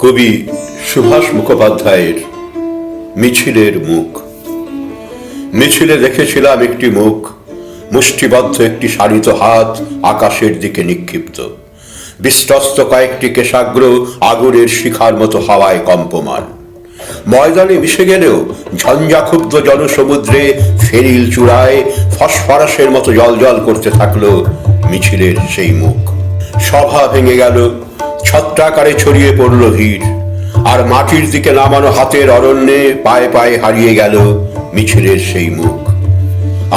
কবি সুভাষ মুখোপাধ্যায়ের মিছিলের মুখ। মিছিলে দেখেছিলাম একটি মুখ, মুষ্টিবদ্ধ একটি শাড়িত হাত আকাশের দিকে নিক্ষিপ্ত, বিস্তস্ত কয়েকটি কেশাগ্র আগুনের শিখার মতো হাওয়ায় কম্পমান। ময়দানে মিশে গেলেও ঝঞ্ঝাক্ষুব্ধ জনসমুদ্রে ফেরিল চূড়ায় ফসফরাসের মতো জলজল করতে থাকলো মিছিলের সেই মুখ। সভা ভেঙে গেল, ছত্রাকারে ছড়িয়ে পড়ল ভিড়, আর মাটির দিকে নামানো হাতের অরণ্যে পায়ে পায়ে হারিয়ে গেল মিছিলের সেই মুখ।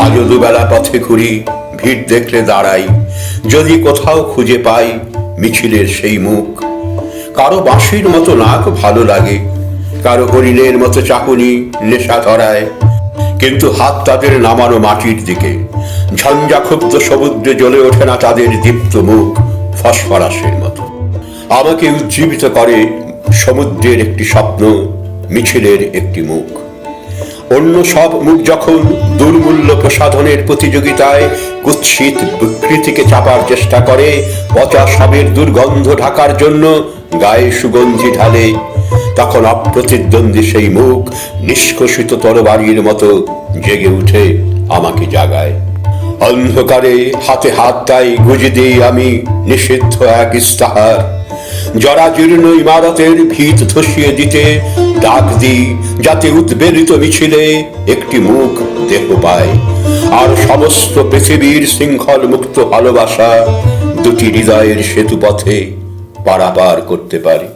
আজও দুবেলা পথে ঘুরি, ভিড় দেখলে দাঁড়াই, যদি কোথাও খুঁজে পাই মিছিলের সেই মুখ। কারো বাঁশির মতো নাক ভালো লাগে, কারো হরিণের মতো চাকুনি নেশা ধরায়, কিন্তু হাত তাদের নামানো মাটির দিকে। ঝঞ্ঝাক্ষুব্ধ সমুদ্রে জ্বলে ওঠে না তাদের দীপ্ত মুখ ফসফরাসের মতো। আমাকে উজ্জীবিত করে সমুদ্রের একটি স্বপ্ন, মিছিলের একটি মুখ। অন্য সব মুখ যখন দুর্মূল্য প্রসাধনের প্রতিযোগিতায় কুৎসিত বিকৃতিকে চাপার চেষ্টা করে, পচা সবের দুর্গন্ধ ঢাকার জন্য গায়ে সুগন্ধি ঢালে, তখন অপ্রতিদ্বন্দ্বী সেই মুখ নিষ্কষিত তরবারির মতো জেগে উঠে আমাকে জাগায়। অন্ধকারে হাতে হাত তাই গুঁজে দিই আমি নিষিদ্ধ এক ইস্তাহার। জরাজীর্ণ ইমারতের ভিত ধসিয়ে দিতে ডাক দিই, যাতে উদ্বেলিত মিছিলে একটি মুখ দেহ পায়, আর সমস্ত পৃথিবীর শৃঙ্খল মুক্ত ভালোবাসা দুটি হৃদয়ের সেতু পথে পারাপার করতে পারি।